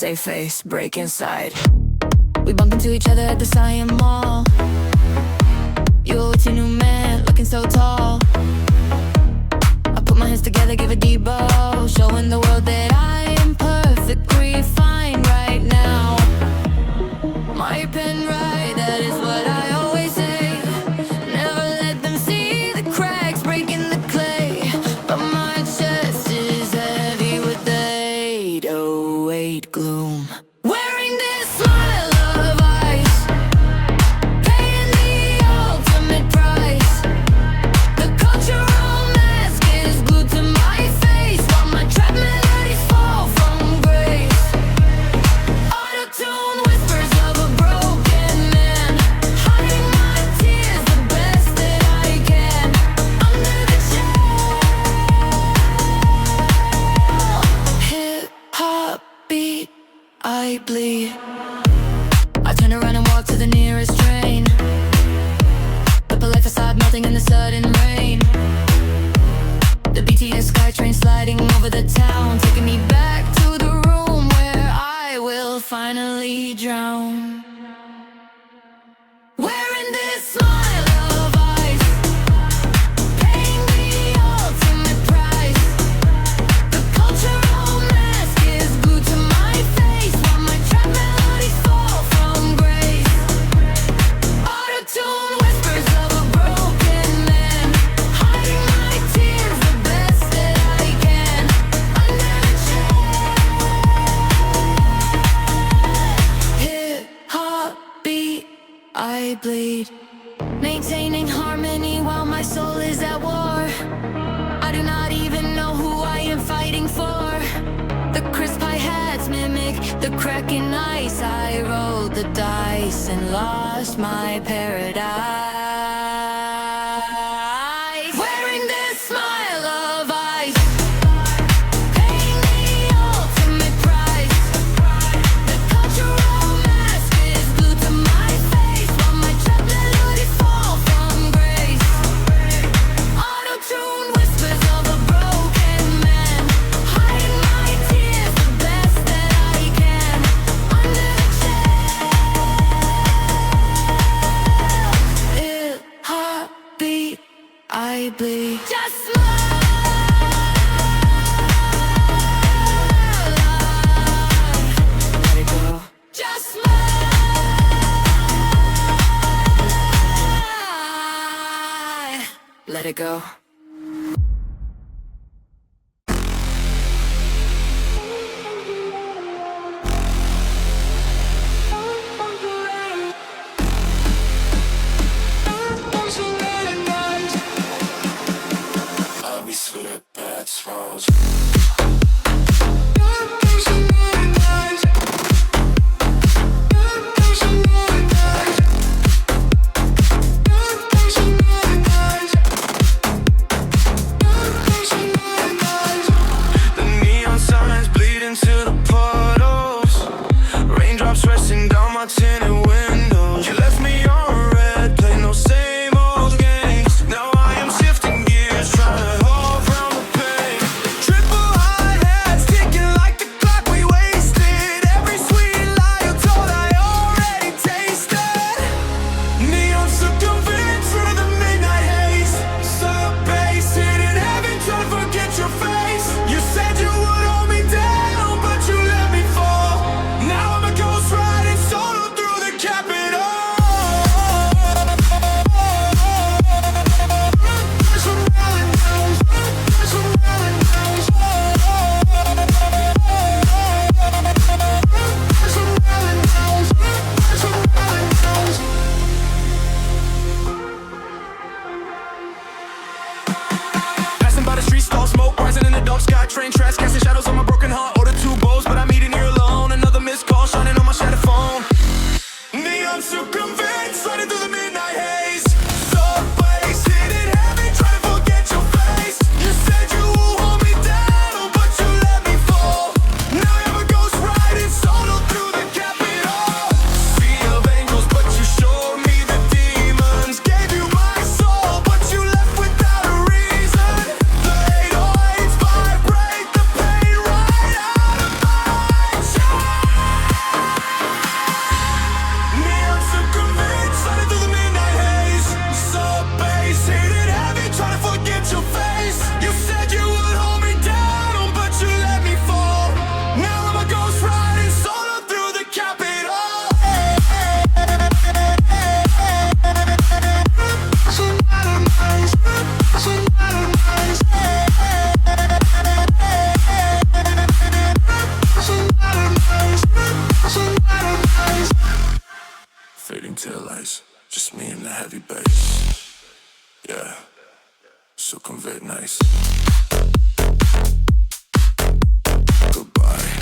save face, break inside. We bump into each other at the Cyan Mall. You were with your new man, looking so tall. I put my hands together, give a deep bow, showing the world that I am perfectly fine right now. My pen right, that is what I always say. Never let them see the cracks breaking the clay. But my chest is heavy with the 808 gloom. Wearing this smile of ice, paying the ultimate price. The cultural mask is glued to my face, while my trap melodies fall from grace. Auto-tune whispers of a broken man, hiding my tears the best that I can. Under the chill, hip-hop beat, I bleed. I turn around and walk to the nearest train. The polite facade melting in the sudden rain. The BTS SkyTrain sliding over the town, taking me back to the room where I will finally drown. Wearing this smile of ice, paying the ultimate price. The cultural mask is glued to my face, while my trap melodies fall from grace. Auto-tune whispers of a broken man, hiding my tears the best that I can. Under the chill, hip-hop beat, I bleed. Maintaining harmony while my soul is at war. I do not even know who I am fighting for. The crisp hi-hats mimic the cracking ice. I rolled the dice and lost my paradise. Wearing this smile of ice, paying the ultimate price. The cultural mask is glued to my face, while my trap melodies fall from grace. Auto-tune whispers of a broken man, hiding my tears the best that I can. Under the chill, hip-hop beat, I bleed. Just smile, let it go. Just smile, let it go. I'll be sweet at bad smells. The neon signs bleed into the puddles. Raindrops resting down my tinted windows. You left me on red, play no same old games. Now I am shifting gears, trying to hold from the pain. Triple high hats ticking like the clock we wasted. Every sweet lie you told I already tasted. Neon Sukhumvit through the midnight haze. Sub bass hitting heaven, trying to forget your face. You said you would hold me down, but you let me fall. Now I'm a ghost riding solo through the taillights, just me and the heavy bass. Yeah, Sukhumvit nice. Goodbye.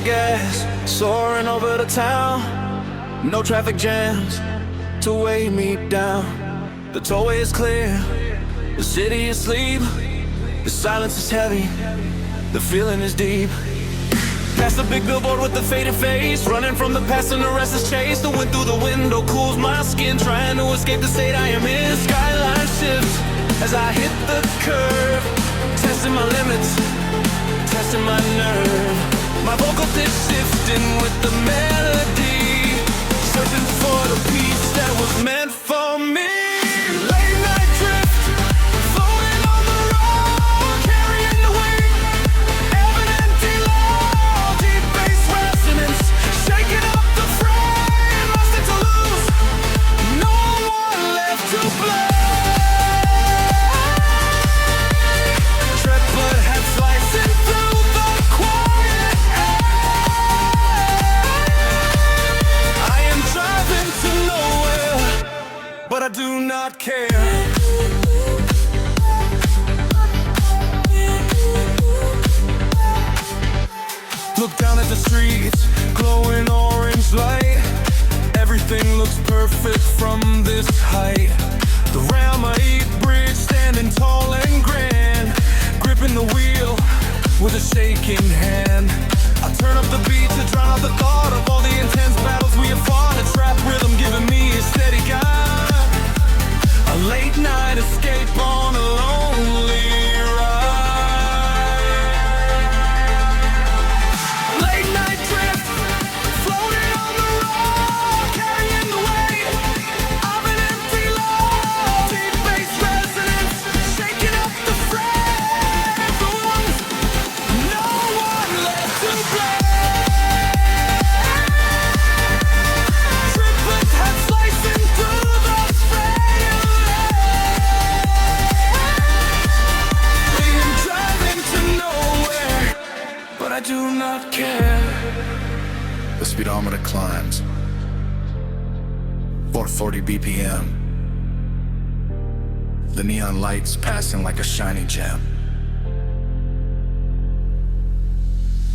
Gas, soaring over the town. No traffic jams to weigh me down. The tollway is clear, the city is asleep. The silence is heavy, the feeling is deep. Past the big billboard with the faded face, running from the past and the restless chase. The wind through the window cools my skin, trying to escape the state I am in. Skyline shifts as I hit the curve, testing my limits, testing my nerve. My vocal pitch shifting with the melody, searching for the peace that was meant for me. Late night drift, floating on the road, carrying the weight of an empty load. Deep bass resonance, shaking up the frame. Nothing to lose, no one left to blame. Triplet head slicing through the quiet. But I do not care. Look down at the streets, glowing orange light. Everything looks perfect from this height. The Rama 8 bridge standing tall and grand, gripping the wheel with a shaking hand. I turn up the beat to drown out the thought of all the intense battles we have fought. A trap rhythm giving me a steady guide. A late night escape on a lonely ride. Late night drift, floating on the road, carrying the weight of an empty load. Deep bass resonance, shaking up the frames. No one left to blame. Triplet head slicing through the frame. Being driving to nowhere, but I do not care. The speedometer climbs 440 BPM. The neon lights passing like a shiny gem.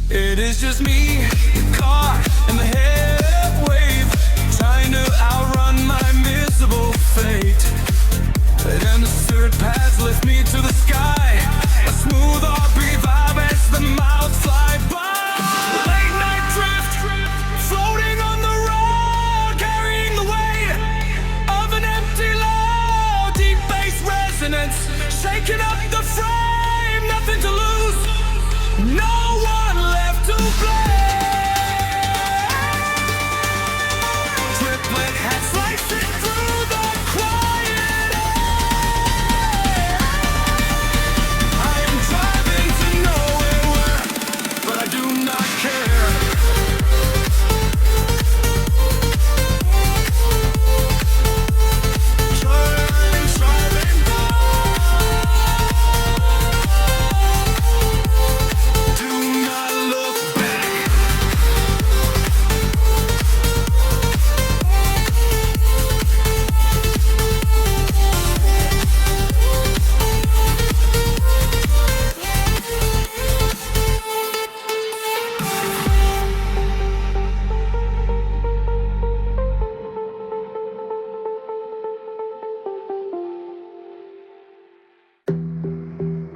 It is just me, caught in the head wave, trying to outrun my miserable fate. And the third paths lift me to the sky, a smooth RB vibe as the miles fly by. Late night drift, floating on the road, carrying the weight of an empty load. Deep bass resonance, shaking up the frame. Nothing to lose, no one left to blame. Triplet head slicing through the quiet air. I am driving to nowhere, but I do not care. Driving, do not look back.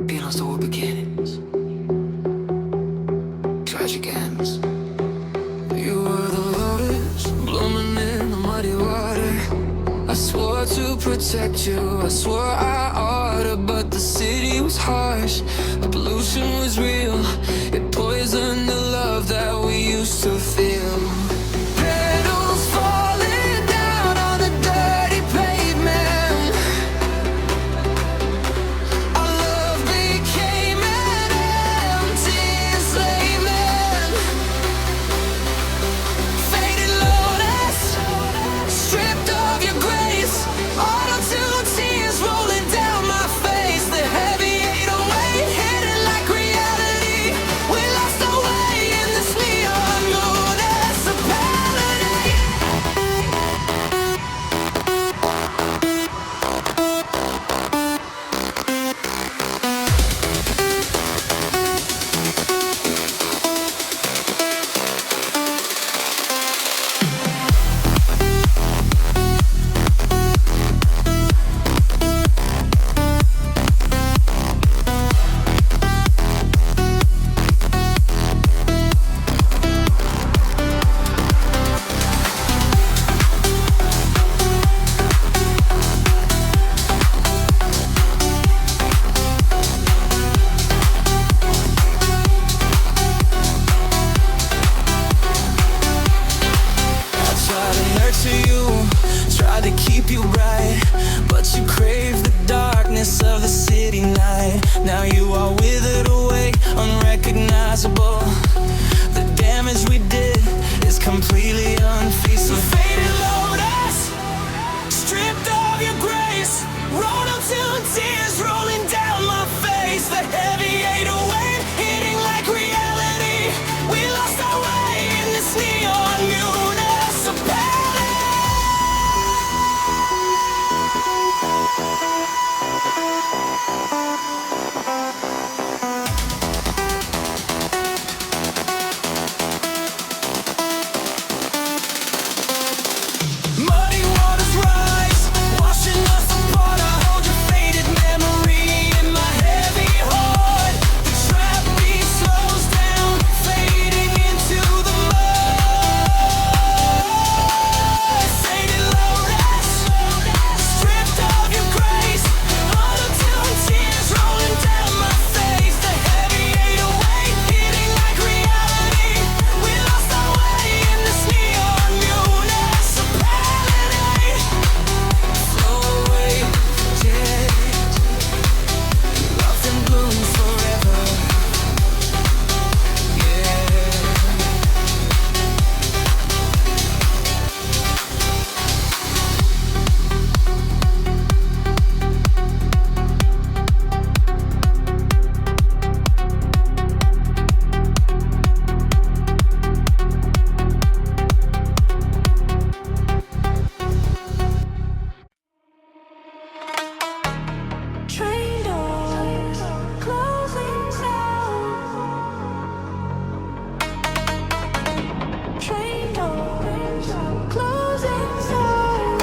Being also what beginnings, tragic ends. You were the lotus, blooming in the muddy water. I swore to protect you, I swore I oughta, but the city was harsh, the pollution was real. It poisoned the love that we used to feel. Petals falling down on the dirty pavement. Now you are withered away, unrecognizable. The damage we did is completely unfeasible. Faded Lotus, stripped of your grace, rolled up to tears rolling down my face. The heavy 808 hitting like reality. We lost our way in this neon municipality. Muddy waters rise, washing us apart. I hold your faded memory in my heavy heart. The trap beat slows down, fading into the mud. Faded Lotus, stripped of your grace, until tears rolling down my face. The heavy 808 hitting like reality. We lost our way in this neon municipality. Flow away, dead. Loved and bloomed forever. Yeah. Train doors closing sound. Train doors closing sound.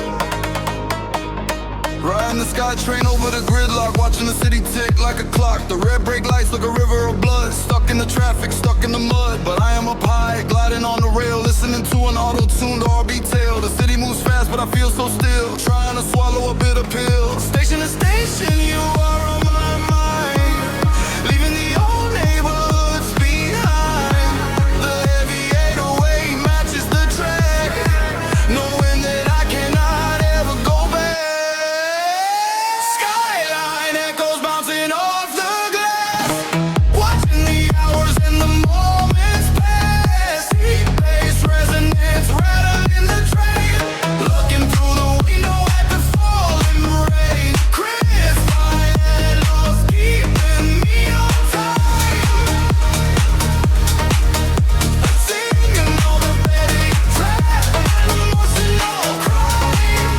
Riding the sky train over the gridlock, watching the city tick like a clock. The red brake lights like a river of blood. Stuck in the traffic, stuck in the mud. But I am up high, gliding on the rail, listening to an auto-tuned R&B tale. The city moves fast, but I feel so still, trying to swallow a bitter pill. Station to station, you are on my mind, leaving the old neighborhoods behind. The heavy 808 matches the track, knowing that I cannot ever go back. Skyline echoes bouncing off the glass, watching the hours and the moments pass. Deep bass resonance rattling the train, looking through the window at the falling rain. Crisp violins keeping me on time, singing all the betting trap and emotional crying.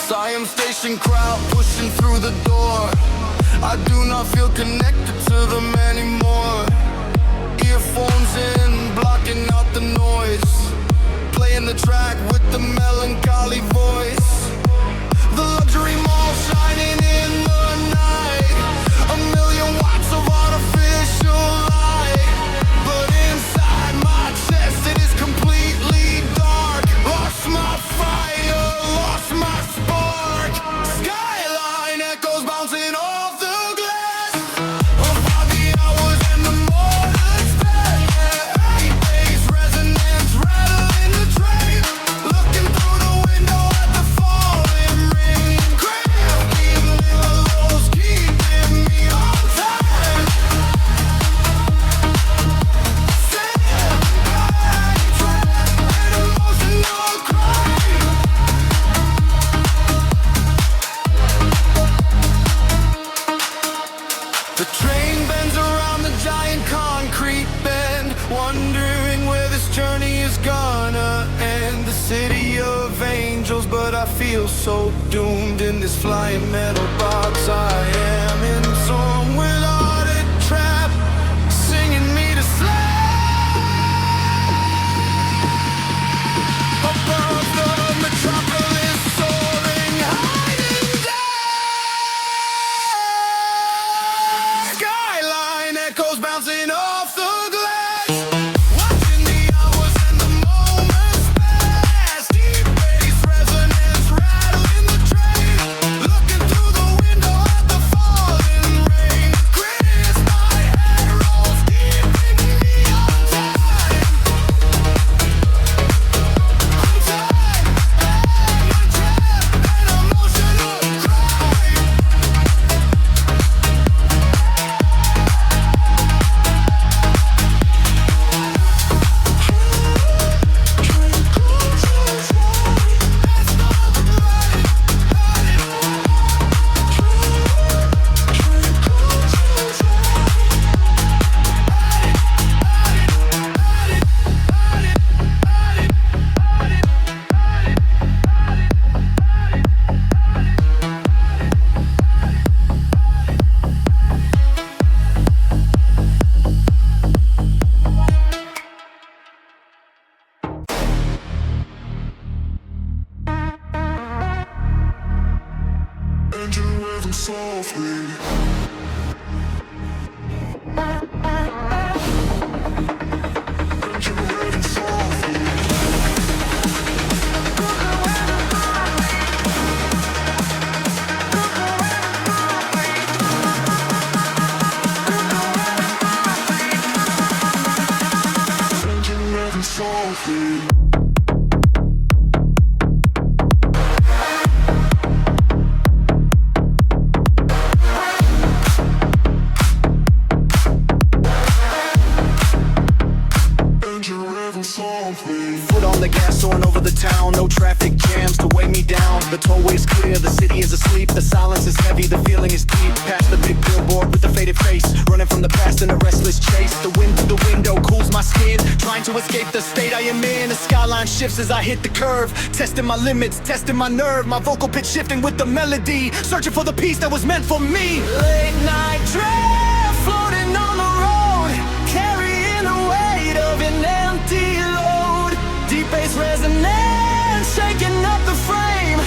Siam Station crowd pushing through the door. I do not feel connected to them anymore. Earphones in, blocking out the noise, playing the track with the melancholy voice. The luxury mall shining in the night, a million watts of artificial light. But inside my chest it is completely dark. Lost my fire, lost my spark. Skyline echoes bouncing off the glass, about the hours and the mornings back. Eight bass resonance rattling the train, looking through the window at the falling rain. Crafty willows keeping me on time, sandbag trap and emotional crying. The train bends around the giant concrete bend, wondering where this journey is gonna end. The city of angels, but I feel so doomed in this flying metal box. I am in song without a trap, singing me to sleep. Above the metropolis, soaring high and down. Skyline echoes bouncing off the glass, watching the hours and the moments pass. Deep bass resonance rattling the train, looking through the window And you're living softly. Foot on the gas, soaring over the town. No traffic jams to weigh me down. The tollway's clear, the city is asleep. The silence is heavy, the feeling is deep. Past the big billboard with the faded face, running from the past in a restless chase. The wind through the window cools my skin, trying to escape the state I am in. The skyline shifts as I hit the curve, testing my limits, testing my nerve. My vocal pitch shifting with the melody, searching for the peace that was meant for me. Late night drift, floating on the road, carrying the weight of an empty load. Deep bass resonance, shaking up the frame.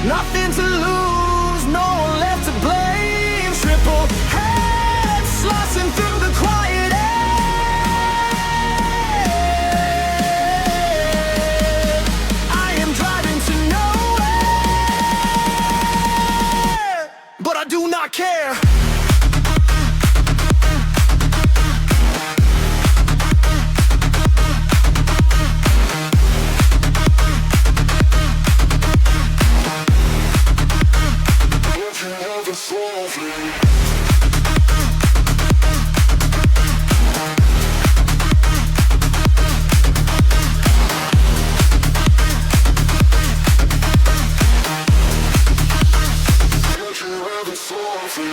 Nothing to lose, no one left to blame. Triple heads, slicing through the quiet air. I am driving to nowhere, but I do not care.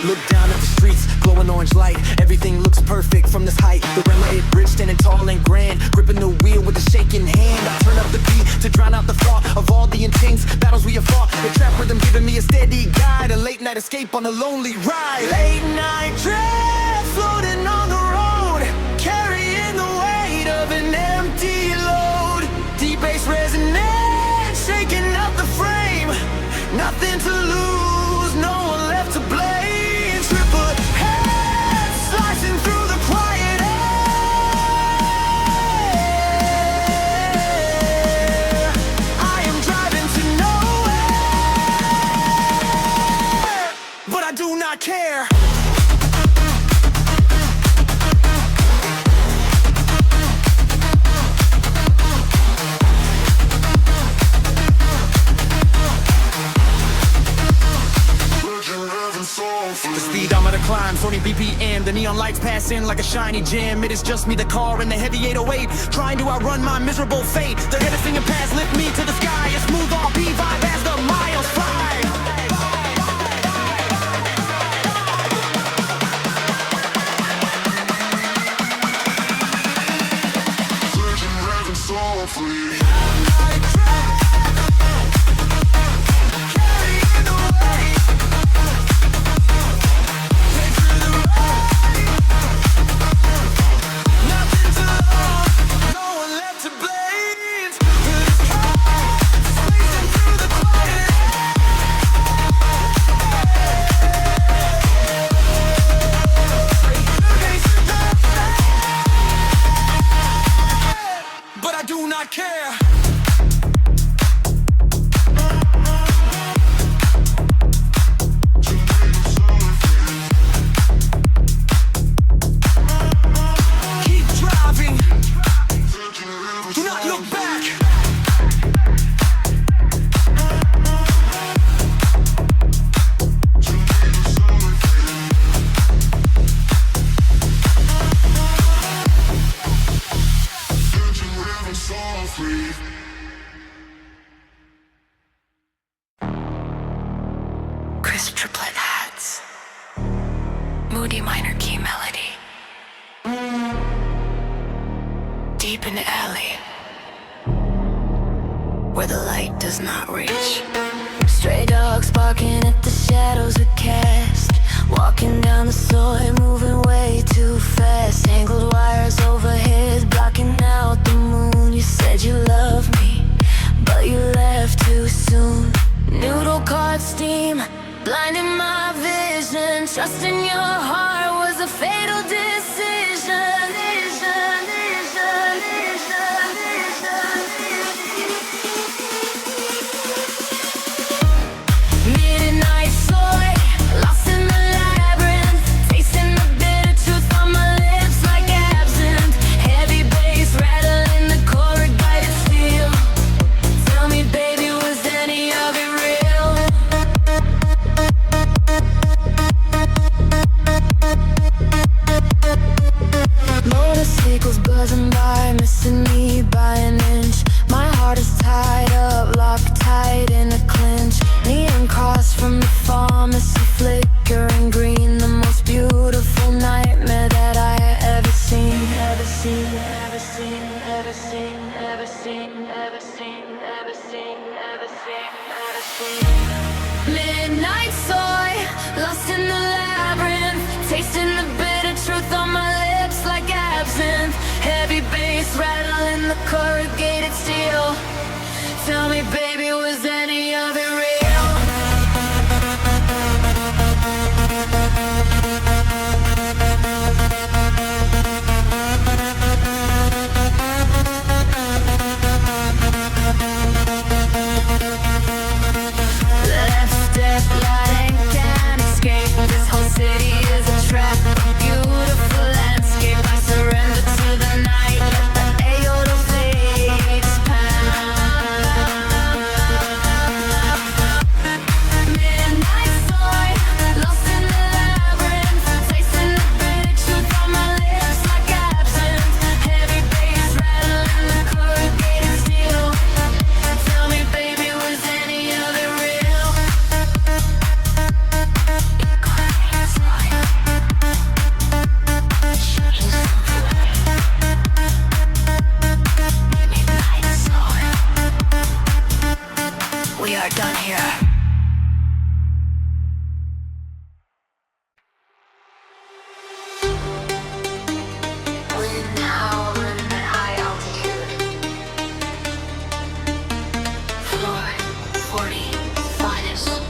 Look down at the streets, glowing orange light. Everything looks perfect from this height. The Remington bridge standing tall and grand, gripping the wheel with a shaking hand. I turn up the beat to drown out the thought of all the intense battles we have fought. The trap rhythm giving me a steady guide, a late night escape on a lonely ride. Late night drift, floating on the road, carrying the weight of an empty load. Deep bass resonance, shaking up the frame. Nothing to lose, no one left to blame. Triple heads, slicing through the quiet air. I am driving to nowhere, but I do not care. The speedometer climbs, 40 BPM. The neon lights pass in like a shiny gem. It is just me, the car, and the heavy 808, trying to outrun my miserable fate. The head of singing past lift me to the sky. A smooth R&B vibe as the miles fly. Softly. Crisp triplet hats, moody minor key melody, deep in the alley where the light does not reach. Stray dogs barking at the shadows we cast, walking down the Soi, moving way too fast. Tangled wires overhead, blocking out the moon. You said you loved me, but you left too soon. Noodle caught steam, blinding my vision. Trusting your heart was a fatal decision. Midnight Soi, lost in the labyrinth, tasting the bitter truth on my lips like absinthe. Heavy bass rattling the corrugated steel. Tell me, baby, was any of it real? Motorcycles buzzing by, missing me by an inch. My heart is tied up, locked tight in a clinch. Neon cross from the pharmacy, flickering green. The most beautiful nightmare that I ever seen. Ever seen, ever seen, ever seen, ever seen, ever seen, ever seen, ever seen, ever seen. Midnight Soi, lost in the labyrinth, tasting the bitter truth on my lips like absinthe. Heavy bass rattling the corrugated steel. Tell me, baby, was any of it real? Left step, light can't escape. This whole city is a trap, a beautiful landscape. I surrender to the night, let the aorta fades pound. Midnight Soi, lost in the labyrinth, tasting the bitter truth on my lips like absinthe. Heavy bass rattling the corrugated steel. Tell me, baby, was any of it real? We are done here. Wind howling at high altitude. Floor 40, finest.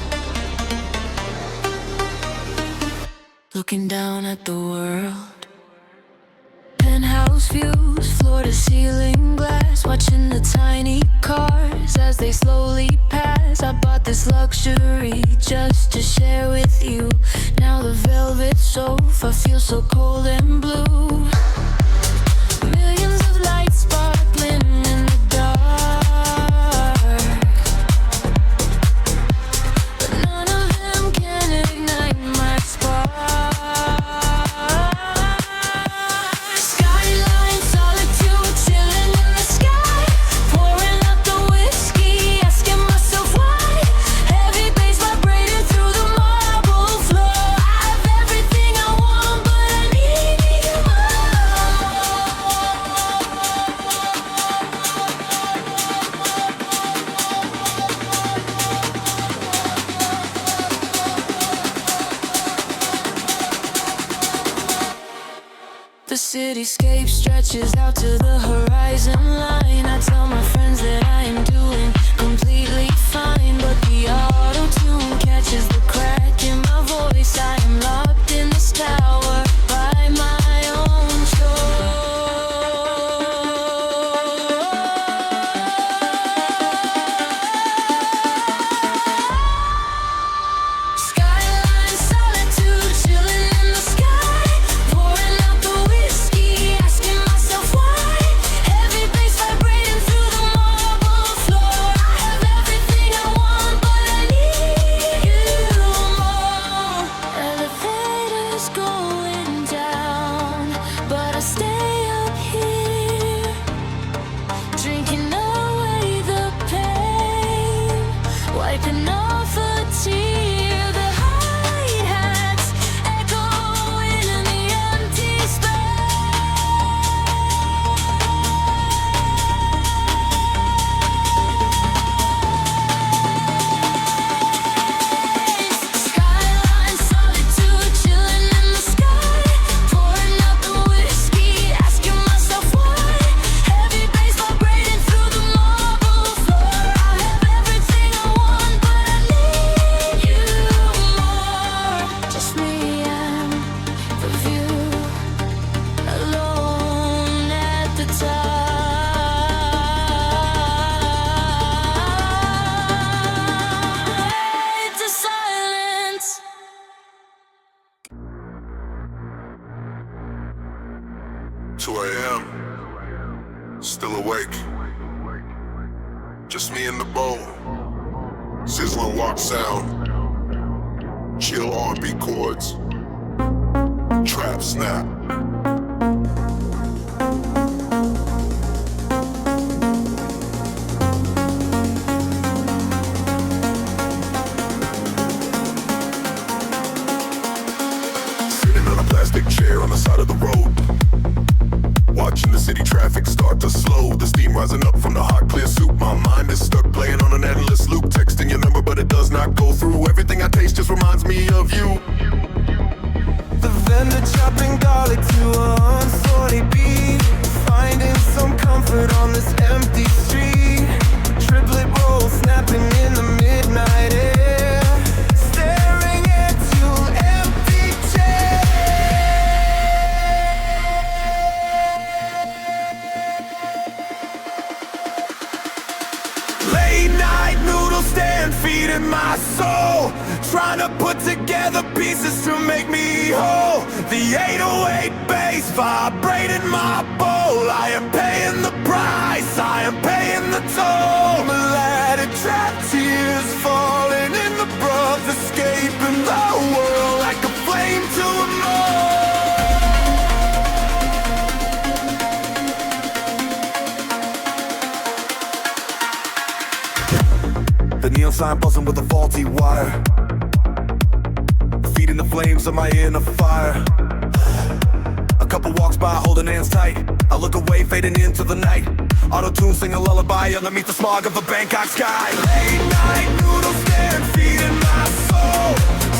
Looking down at the world. Penthouse views, floor to ceiling glass. Watching the tiny cars as they slowly pass. I bought this luxury just to share with you. Now the velvet sofa feels so cold and blue. Millions of lights sparkling in the dark, but none of them can ignite my spark. Skyline Solitude, chilling in the sky, pouring out the whiskey, asking myself why. Heavy bass vibrating through the marble floor. I have everything I want, but I need you more. The cityscape stretches out to the horizon line. I tell my friends that I am doing completely fine, but the auto-tune catches the crack in my voice. I am locked in this tower by my own Skyline Solitude, chilling in the sky, pouring out the whiskey, asking myself why. Heavy bass vibrating through the awake. Just me and the bowl. Sizzling walk sound. Chill R&B chords. Trap snap. Sitting on a plastic chair on the side of the road. Watching the city traffic start to slow. The steam rising up from the hot clear soup. My mind is stuck playing on an endless loop. Texting your number but it does not go through. Everything I taste just reminds me of you. The vendor chopping garlic to a unsalty beat. Finding some comfort on this empty street. Triplet roll snapping in the midnight air. Staring into empty chairs. Late night noodle stand feeding my soul. Trying to put together pieces to make me whole. The 808 bass vibrating my bowl. I am paying the price, I am paying the toll. Melodic trap tears falling in the broth. Escaping the world like a flame to a mold. The neon sign buzzing with a faulty wire. Feeding the flames of my inner fire. A couple walks by holding hands tight. I look away fading into the night. Auto-tune sing a lullaby underneath the smog of the Bangkok sky. Late night noodle stand feeding my soul.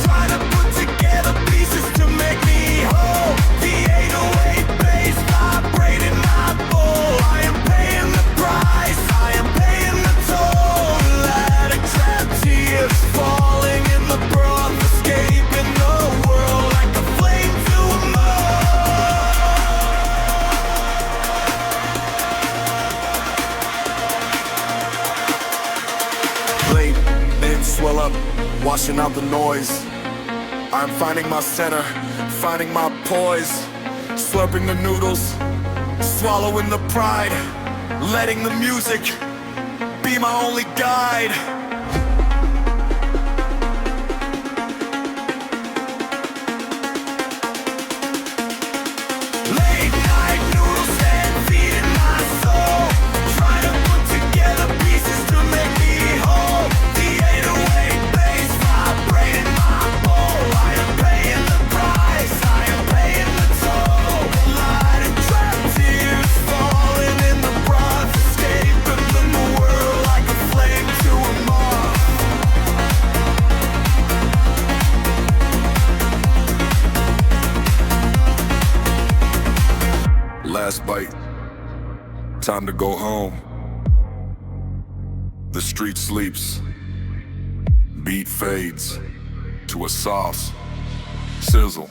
Trying to put together pieces to make me whole. The 808 bass vibrating my bowl. I am paying the price, I am paying the toll. Melodic trap tears falling in the broth. Escaping the world like a flame to a mold. Late, then swell up, washing out the noise. I'm finding my center, finding my poise. Slurping the noodles, swallowing the pride. Letting the music be my only guide. Late night noodle stand feeding my soul. Trying to put together pieces to make me whole. The 808 bass vibrating my bowl. I am paying the price, I am paying the toll. Light and trap tears falling in the broth. Escaping from the world like a flame to a moth. Last bite. Time to go home. The street sleeps. Beat fades to a soft sizzle.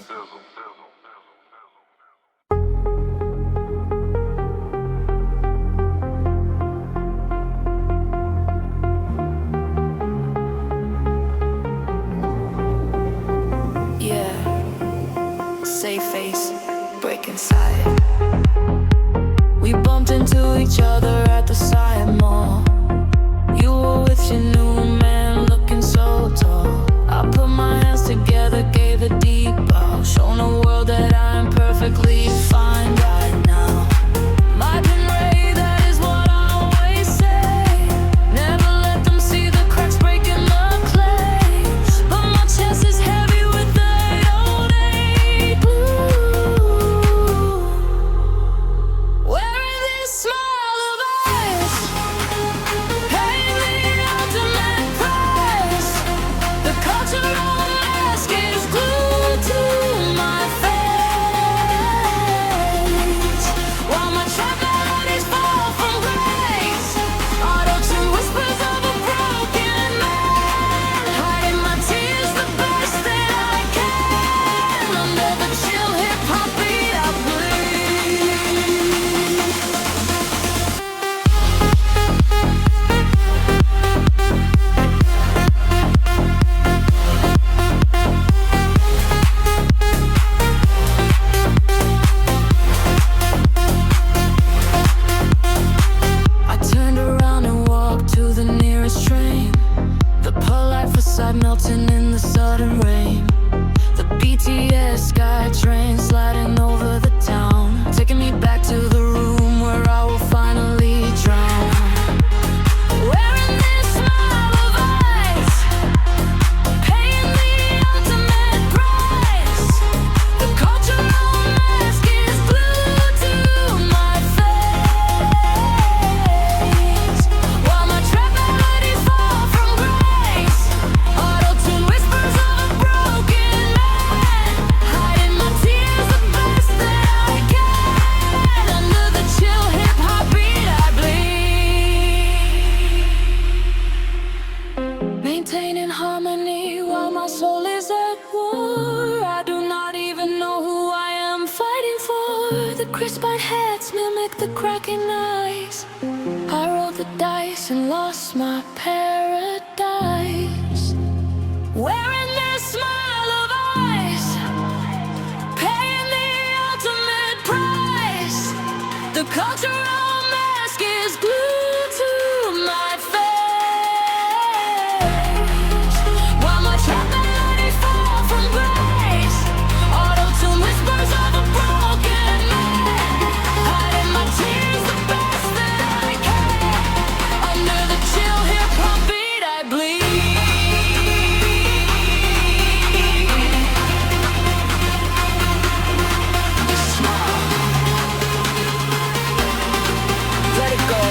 Yeah, safe face, break inside. We bumped into each other at the Side Mall. You were with your new man, looking so tall. I put my hands together, gave a deep bow. Shown the world that I'm perfectly fine right now. My pin ray, that is what I always say. Never let them see the cracks breaking the clay. But my chest is heavy with the 808 blues. melting in the sudden rain. The BTS SkyTrain sliding over the town, taking me back to the room where I will finally drown. Wearing this smile of ice, paying the ultimate price. The cultural mask is glued to my face, while my trap melodies fall from grace. Auto-tune whispers of a broken man, hiding my tears the best that I can. Under the chill hip-hop beat I bleed, maintaining harmony while my soul is at war. I do not even know who I am fighting for. The crisp-eyed heads mimic the cracking eyes. I rolled the dice and lost my paradise. Wearing this smile of ice, paying the ultimate price. The cultural mask is glued to my face, while my trap melodies fall from grace. Auto-tune whispers of a broken man, hiding my tears the best that I can. Under the chill hip-hop beat I bleed. Let it go.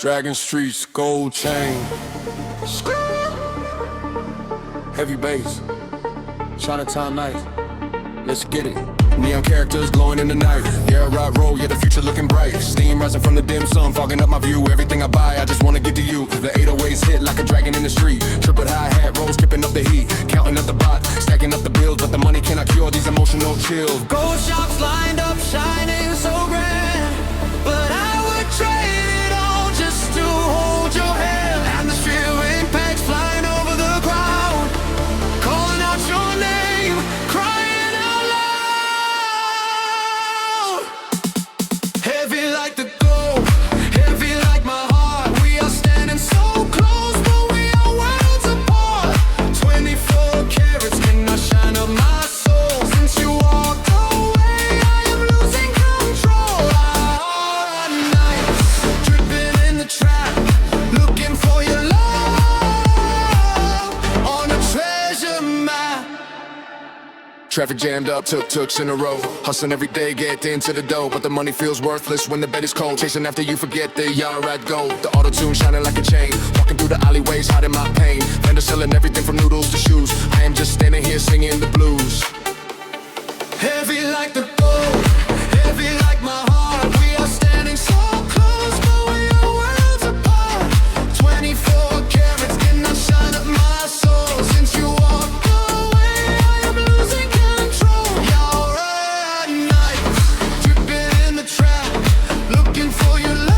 Dragon Streets, gold chain, heavy bass, Chinatown night, let's get it. Neon characters glowing in the night. Yaowarat Gold, yeah, the future looking bright. Steam rising from the dim sun, fogging up my view. Everything I buy, I just wanna get to you. The 808s hit like a dragon in the street. Triple hi-hat rolls, skipping up the heat. Counting up the bot, stacking up the bills, but the money cannot cure these emotional chills. Gold shops lined up, shining so grand, but I would trade it all just to hold your hand. Atmosphere impacts flying over the ground, calling out your name, crying out loud. Heavy like the gold, heavy like my heart. We are standing so close, but we are worlds apart. 24 carats cannot shine up my soul. Since you walked away, I am losing control. Our nights dripping in the trap, looking for your love on a treasure map. Traffic jammed up, tuk-tuks in a row. Hustling every day, get into the dough. But the money feels worthless when the bed is cold. Chasing after you forget the Yaowarat Gold. The auto-tune shining like a chain. Walking through the alleyways, hiding my pain. Vendors selling everything from noodles to shoes. I am just standing here singing the blues. Heavy like the gold, heavy like my heart. We are standing so close, but we are worlds apart. 24 carats cannot shine up my soul. Since you walked away, I am losing control. Yaowarat nights, dripping in the trap, looking for your love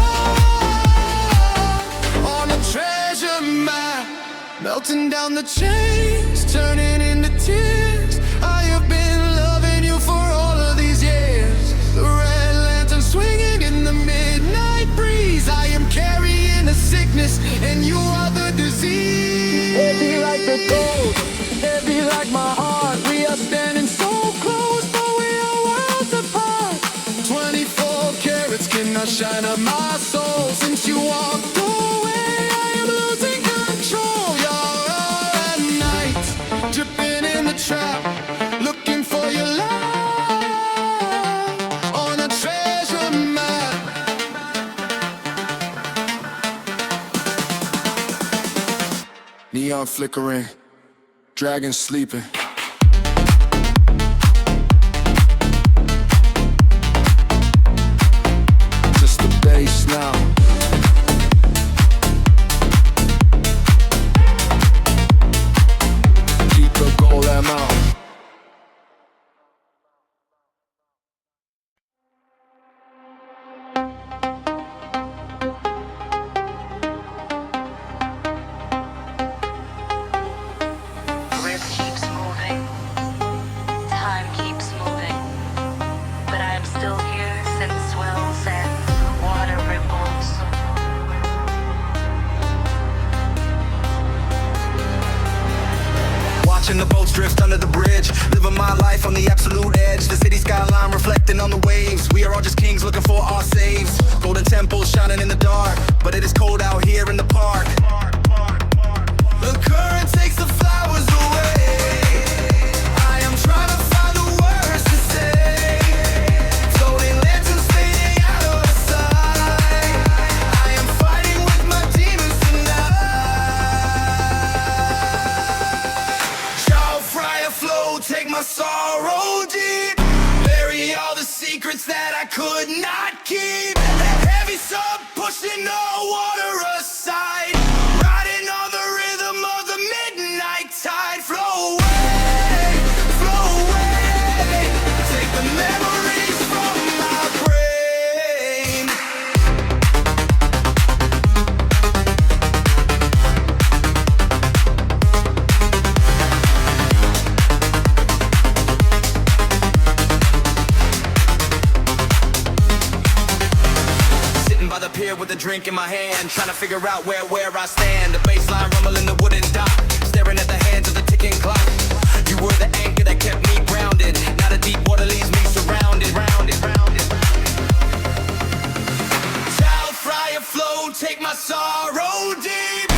on a treasure map. Melting down the chains, turning into tears. I have been loving you for all of these years. The red lantern swinging in the midnight breeze. I am carrying a sickness, and you are the disease. Heavy like the gold, heavy like my heart. We are standing so close, but we are worlds apart. 24 carats cannot shine up my soul. Since you walked away, I am losing control. You're at night, dripping in the trap, looking for your love on a treasure map. neon flickering, dragons sleeping. Just the bass now. Keep the goal out. The boats drift under the bridge, living my life on the absolute edge. The city skyline reflecting on the waves. We are all just kings looking for our saves. Golden temples shining in the dark, but it is cold out here in the park. The current takes the flowers away. I am trying to find the words to say. Floating lanterns fading out of sight. I am fighting with my demons tonight. Chao, Phraya flow, take my sorrow deep. Bury all the secrets that I could not keep. Heavy sub pushing the water aside. Riding on the rhythm of the midnight tide. Flow away, flow away. Take the memories from my brain. By the pier with a drink in my hand, trying to figure out where I stand. The bassline rumbling the wooden dock, staring at the hands of the ticking clock. You were the anchor that kept me grounded. Now the deep water leaves me surrounded. Chao, Phraya flow, take my sorrow deep.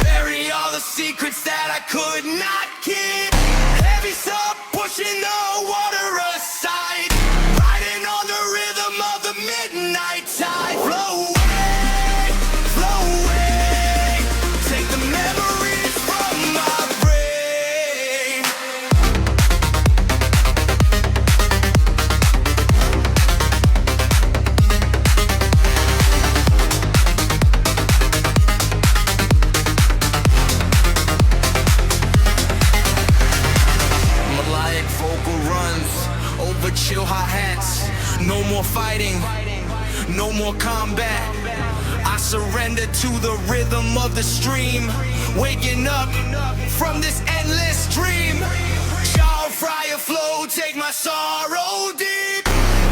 Bury all the secrets that I could not keep. Heavy sub pushing the water aside. Riding on the rhythm of the midnight tide. Flow away, flow away. Take the memories from my brain. Melodic vocal runs over chill hi-hats. No more fighting, no more combat. I surrender to the rhythm of the stream. Waking up from this endless dream. Chao, Phraya flow, take my sorrow deep.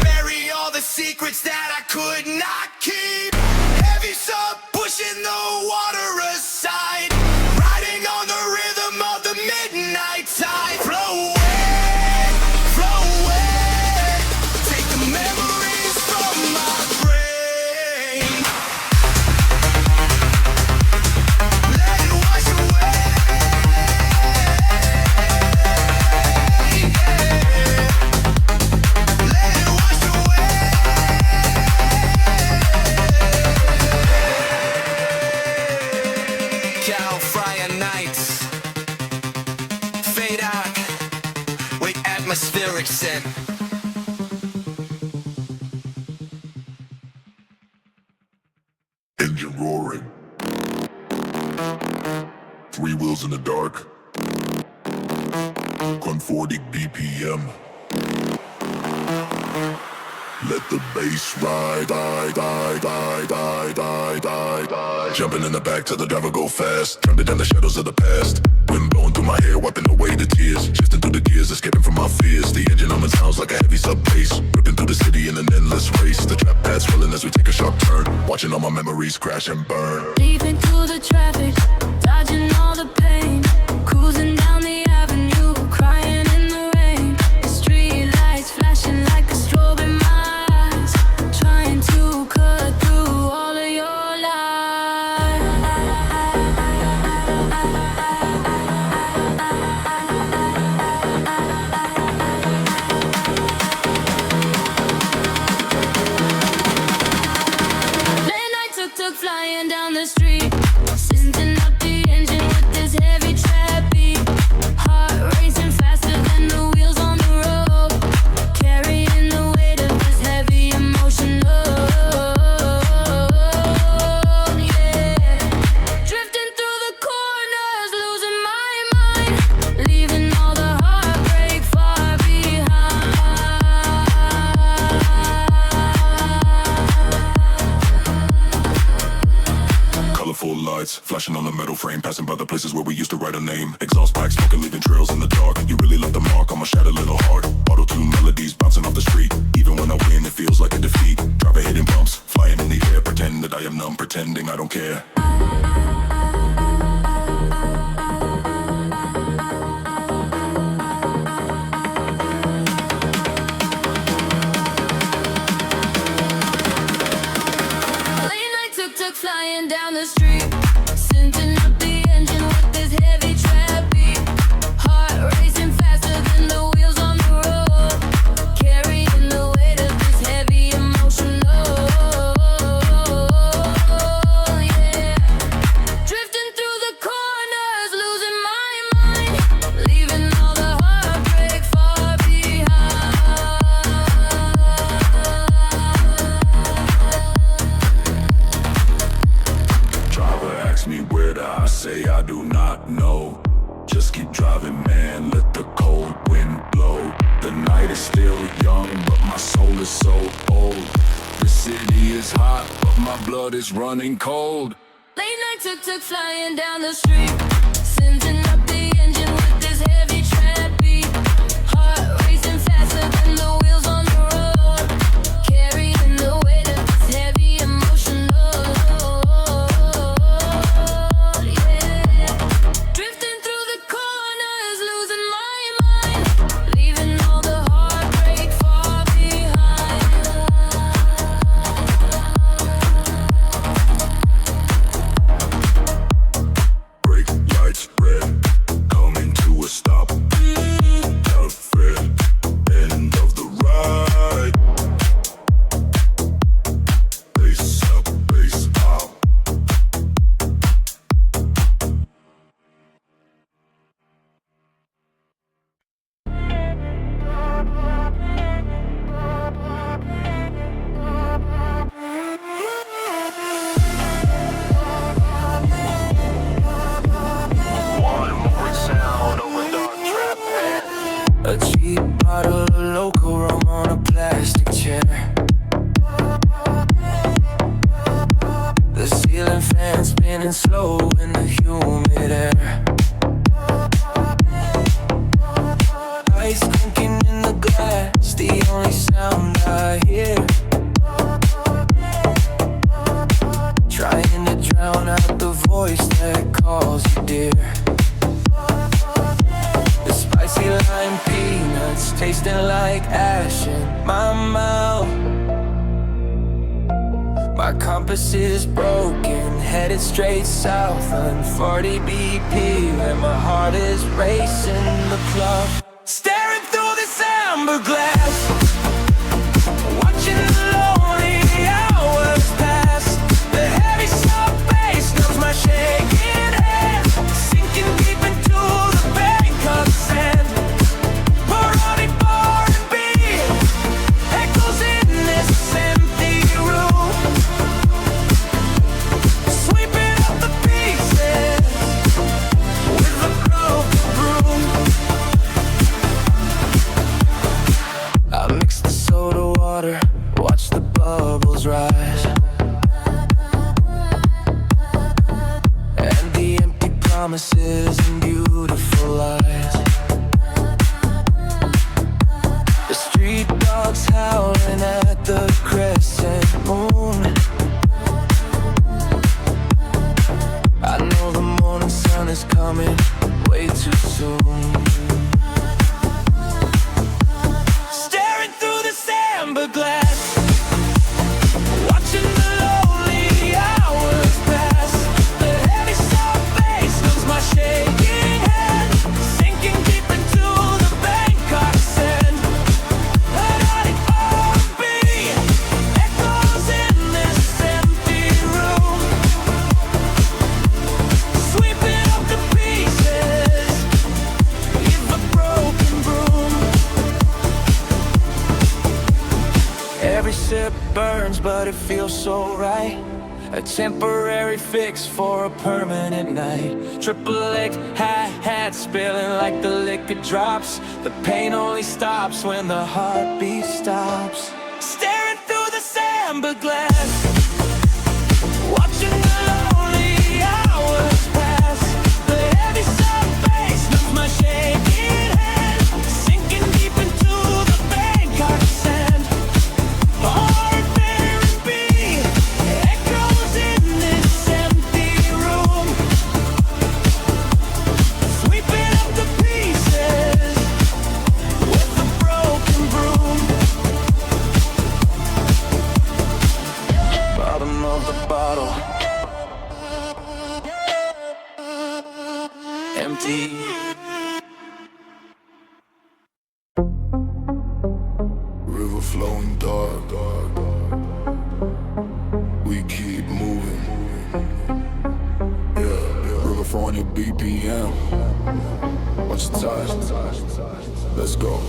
Bury all the secrets that I could not keep. Heavy sub pushing the water aside. Riding on the rhythm of the midnight tide. Flow away, flow away. Take the memories from my brain. Let it wash away. Let it wash away. Chao, Phraya nights. Fade out. Wait, atmospheric scent. Engine roaring. Three wheels in the dark. Gun 40 BPM. Let the bass ride, die. Jumping in the back till the driver go fast. Trapping down the shadows of the past. Wind blowing through my hair, wiping away the tears. Shifting through the gears, escaping from my fears. The engine on sounds like a heavy sub bass. Ripping through the city in an endless race. The trap pads swelling as we take a sharp turn. Watching all my memories crash and burn. Leaping through the traffic, dodging all the pain. Cruising down the avenue, crying in the rain. The street lights flashing like a strobe in my eyes. Trying to cut through all of your lies. Late night tuk tuk flying down the street. Sending up the engine with this heavy track. flashing on the metal frame, passing by the places where we used to write our name. Exhaust pipe smoking, leaving trails in the dark. You really left the mark on my shattered little heart. Auto-tune melodies bouncing off the street. Even when I win, it feels like a defeat. Driver hitting bumps, flying in the air, pretend that I am numb, pretending I don't care. Late night tuk tuk flying down the street, sending up the engine with this heavy trap beat. Heart racing faster than the wheels on the road, carrying the weight of this heavy emotion. Oh, yeah. Drifting through the corners, losing my mind, leaving all the heartbreak far behind. Driver asks me where to, I say I do not know. Just keep driving, man, let the cold wind blow. The night is still young, but my soul is so old. The city is hot, but my blood is running cold. Late night tuk tuk flying down the street, sending up the engine with this heavy trap beat. Heart racing faster than the wheels on the road, carrying the weight of this heavy emotion. Oh, yeah. Drifting through the corners, losing my mind, leaving all the heartbreak far behind. Brake lights red, coming to a stop. Out of fear, end of the ride. Bass up, bass out. One more sound over dark trap band. A cheap bottle of local rum on a plastic chair. The ceiling fan spinning slow in the humid air. Ice clinking in the glass, the only sound I hear. Trying to drown out the voice that calls you dear. The spicy lime peanuts tasting like ash in my mouth. My compass is broken, headed straight south, 140 BP, where my heart is racing the clock. Staring through this amber glass, watching the lonely hours pass. The heavy soft bass numbs my shaking hand, sinking deep into the Bangkok sand. Parody R&B echoes in this empty room, sweeping up the pieces with a broken broom. I mix the soda water, watch the bubbles rise, and the empty promises and beautiful lies. The street dogs howling at the crescent moon. I know the morning sun is coming way too soon. Staring through this amber glass, watching the lonely hours pass. The heavy soft bass knows my shaking hand, sinking deep into the Bangkok sand. Melodic R&B echoes in this empty room, sweeping up the pieces with a broken broom. Every sip burns, but it feels so right. A temporary fix for a permanent night. Triple-X hi-hat spilling like the liquor drops. The pain only stops when the heartbeat stops. Staring through the amber glass, watching the lonely hours dark. We keep moving. Yeah, river flowing your BPM. Watch your ties. Let's go.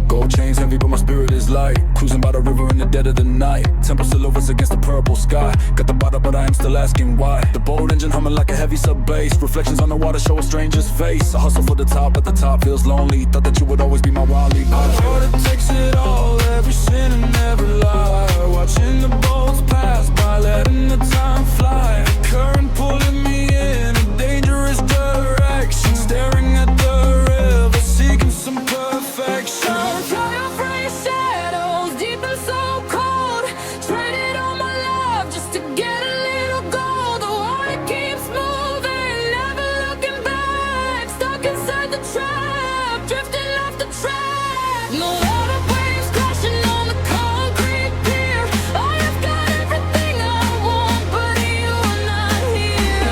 Gold chains heavy, but my spirit is light. Cruising by the river in the dead of the night. Temple silhouettes against the purple sky. Got the bottle, but I am still asking why. The bold engine humming like a heavy sub bass. Reflections on the water show a stranger's face. I hustle for the top, but the top feels lonely. Thought that you would always be my wildly. My heart, it takes it all, every sin and every lie. Watching the boats pass by, letting the time fly. The current pulling me in a dangerous direction. Staring at the river, seeking some perfection. Fly off from your shadows, deep and so cold. Traded all my love just to get a little gold. The water keeps moving, never looking back. Stuck inside the trap, drifting off the track. No water waves crashing on the concrete pier. I've got everything I want, but you are not here.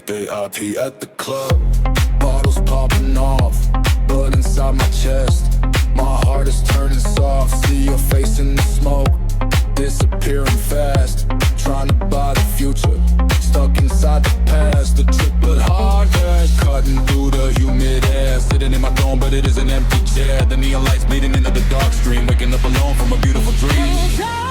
VIP at the club, bottles popping off, blood inside my chest. My heart is turning soft, see your face in the smoke, disappearing fast. Trying to buy the future, stuck inside the past. The triplet hard cash, cutting through the humid air. Sitting in my throne, but it is an empty chair. The neon lights bleeding into the dark stream, waking up alone from a beautiful dream.